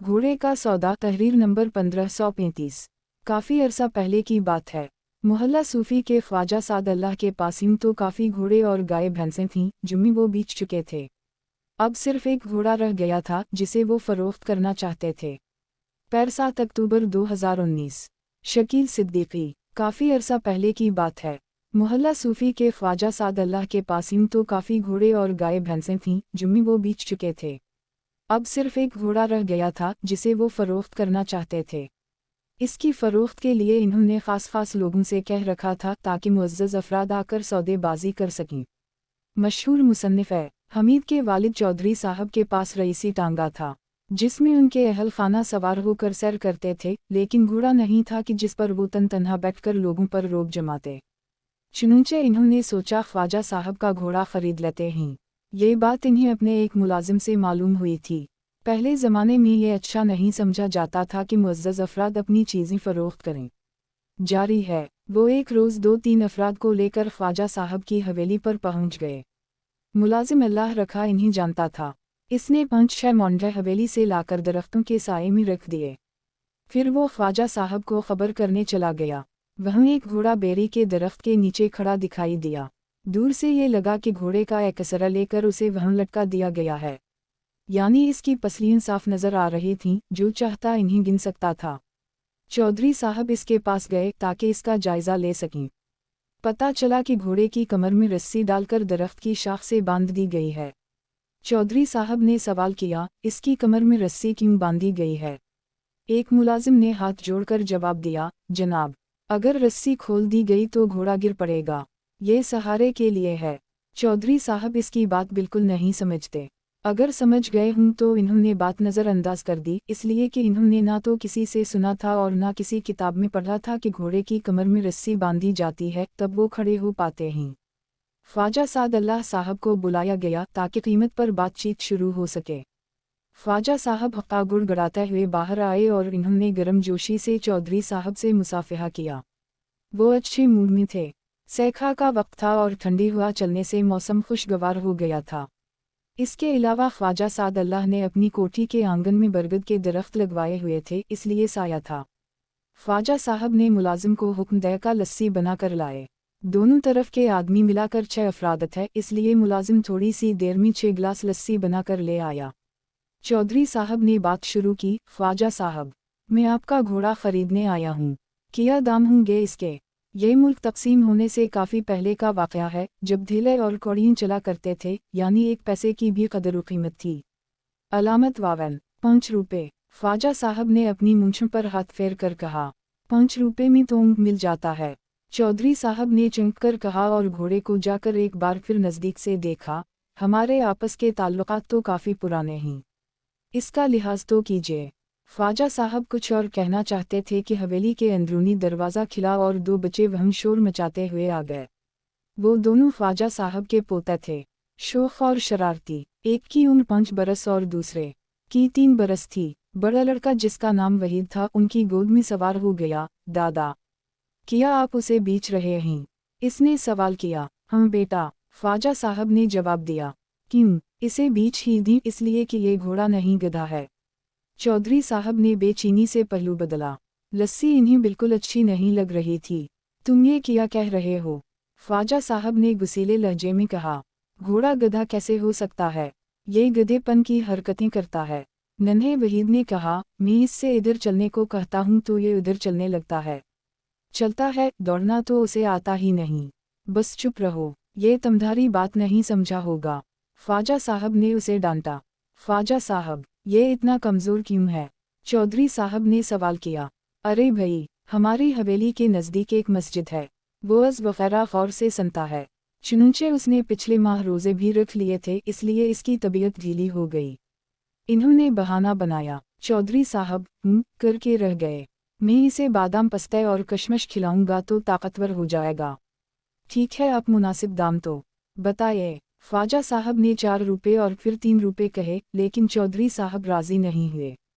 घोड़े का सौदा तहरीर नंबर 1535। काफ़ी अरसा पहले की बात है। मोहल्ला सूफी के ख्वाजा साद अल्लाह के पास यूं तो काफ़ी घोड़े और गाय भैंसें थीं, जिन्हें वो बेच चुके थे। अब सिर्फ एक घोड़ा रह गया था जिसे वो फरोख्त करना चाहते थे। 7 अक्टूबर 2019। शकील सिद्दीकी। काफ़ी अरसा पहले की बात है। मोहल्ला सूफी के ख्वाजा साद अल्लाह के पास यूं तो काफ़ी घोड़े और गाय भैंसें थीं, जिन्हें वो बेच चुके थे। अब सिर्फ एक घोड़ा रह गया था जिसे वो फरोख्त करना चाहते थे। इसकी फरोख्त के लिए इन्होंने खास लोगों से कह रखा था ताकि मुअज़्ज़ज़ अफराद आकर सौदेबाजी कर सकें। मशहूर मुसन्निफ़ है हमीद के वालिद चौधरी साहब के पास रईसी टांगा था, जिसमें उनके अहल खाना सवार होकर सैर करते थे, लेकिन घोड़ा नहीं था कि जिस पर वो तन्हा बैठकर लोगों पर रोब जमाते। चुनंचे इन्होंने सोचा ख्वाजा साहब का घोड़ा खरीद लेते हैं। ये बात इन्हें अपने एक मुलाजिम से मालूम हुई थी। पहले ज़माने में ये अच्छा नहीं समझा जाता था कि मुअज़्ज़ज़ अफराद अपनी चीज़ें फ़रोख्त करें। जारी है, वो एक रोज़ 2-3 अफराद को लेकर ख्वाजा साहब की हवेली पर पहुंच गए। मुलाजिम अल्लाह रखा इन्हें जानता था। इसने 5-6 मोंढे हवेली से लाकर दरख्तों के साए में रख दिए। फिर वो ख्वाजा साहब को खबर करने चला गया। वहीं एक घोड़ा बेरी के दरख्त के नीचे खड़ा दिखाई दिया। दूर से ये लगा कि घोड़े का एक असरा लेकर उसे वहां लटका दिया गया है, यानी इसकी पसलियां साफ नजर आ रही थीं, जो चाहता इन्हें गिन सकता था। चौधरी साहब इसके पास गए ताकि इसका जायजा ले सकें। पता चला कि घोड़े की कमर में रस्सी डालकर दरख्त की शाख से बांध दी गई है। चौधरी साहब ने सवाल किया, इसकी कमर में रस्सी क्यों बांधी गई है? एक मुलाजिम ने हाथ जोड़कर जवाब दिया, जनाब, अगर रस्सी खोल दी गई तो घोड़ा गिर पड़ेगा, ये सहारे के लिए है। चौधरी साहब इसकी बात बिल्कुल नहीं समझते। अगर समझ गए हों तो इन्होंने बात नज़रअंदाज कर दी, इसलिए कि इन्होंने ना तो किसी से सुना था और ना किसी किताब में पढ़ा था कि घोड़े की कमर में रस्सी बांधी जाती है तब वो खड़े हो पाते हैं। ख्वाजा साद अल्लाह साहब को बुलाया गया ताकि कीमत पर बातचीत शुरू हो सके। ख्वाजा साहब हक्का गुड़गड़ाते हुए बाहर आए और इन्होंने गर्मजोशी से चौधरी साहब से मुसाफिहा किया। वो अच्छे मूड में थे। सैखा का वक्त था और ठंडी हवा चलने से मौसम खुशगवार हो गया था। इसके अलावा ख्वाजा साद अल्लाह ने अपनी कोठी के आंगन में बरगद के दरख्त लगवाए हुए थे, इसलिए साया था। ख्वाजा साहब ने मुलाजिम को हुक्म देकर लस्सी बनाकर लाए। दोनों तरफ के आदमी मिलाकर 6 अफराद थे, इसलिए मुलाजिम थोड़ी सी देर में 6 गिलास लस्सी बनाकर ले आया। चौधरी साहब ने बात शुरू की, ख्वाजा साहब, मैं आपका घोड़ा खरीदने आया हूँ। क्या दाम होंगे इसके? ये मुल्क तकसीम होने से काफ़ी पहले का वाक़या है, जब ढीले और कौड़ियाँ चला करते थे, यानी 1 पैसे की भी कदर व कीमत थी। अलामत 5 रुपये। ख्वाजा साहब ने अपनी मूंछों पर हाथ फेर कर कहा, 5 रुपये में तो ऊँट मिल जाता है। चौधरी साहब ने चौंक कर कहा और घोड़े को जाकर एक बार फिर नज़दीक से देखा। हमारे आपस के ताल्लुकात तो काफ़ी पुराने हैं, इसका लिहाज तो कीजिए। ख्वाजा साहब कुछ और कहना चाहते थे कि हवेली के अंदरूनी दरवाज़ा खिला और 2 बच्चे वहीं शोर मचाते हुए आ गए। वो दोनों ख्वाजा साहब के पोते थे, शोख और शरारती। एक की उम्र 5 बरस और दूसरे की 3 बरस थी। बड़ा लड़का जिसका नाम वहीद था उनकी गोद में सवार हो गया। दादा, क्या आप उसे बेच रहे हैं? इसने सवाल किया। हम बेटा, ख्वाजा साहब ने जवाब दिया। क्यों? इसे बेच ही दी इसलिए कि ये घोड़ा नहीं गधा है। चौधरी साहब ने बेचैनी से पहलू बदला। लस्सी इन्हें बिल्कुल अच्छी नहीं लग रही थी। तुम ये क्या कह रहे हो? ख्वाजा साहब ने गुस्सीले लहजे में कहा, घोड़ा गधा कैसे हो सकता है? ये गधेपन की हरकतें करता है। नन्हे वहीद ने कहा, मैं इससे इधर चलने को कहता हूँ तो ये उधर चलने लगता है। चलता है, दौड़ना तो उसे आता ही नहीं। बस चुप रहो, ये तमधारी बात नहीं समझा होगा। ख्वाजा साहब ने उसे डांटा। ख्वाजा साहब, ये इतना कमज़ोर क्यों है? चौधरी साहब ने सवाल किया। अरे भई, हमारी हवेली के नज़दीक एक मस्जिद है, वो अज़ वग़ैरह ग़ौर से सुनता है। चुनंचे उसने पिछले माह रोज़े भी रख लिए थे, इसलिए इसकी तबीयत ढीली हो गई। इन्होंने बहाना बनाया। चौधरी साहब करके रह गए। मैं इसे बादाम पस्ते और कशमश खिलाऊंगा तो ताकतवर हो जाएगा। ठीक है, आप मुनासिब दाम तो बताइए। ख्वाजा साहब ने 4 रुपये और फिर 3 रुपये कहे, लेकिन चौधरी साहब राज़ी नहीं हुए।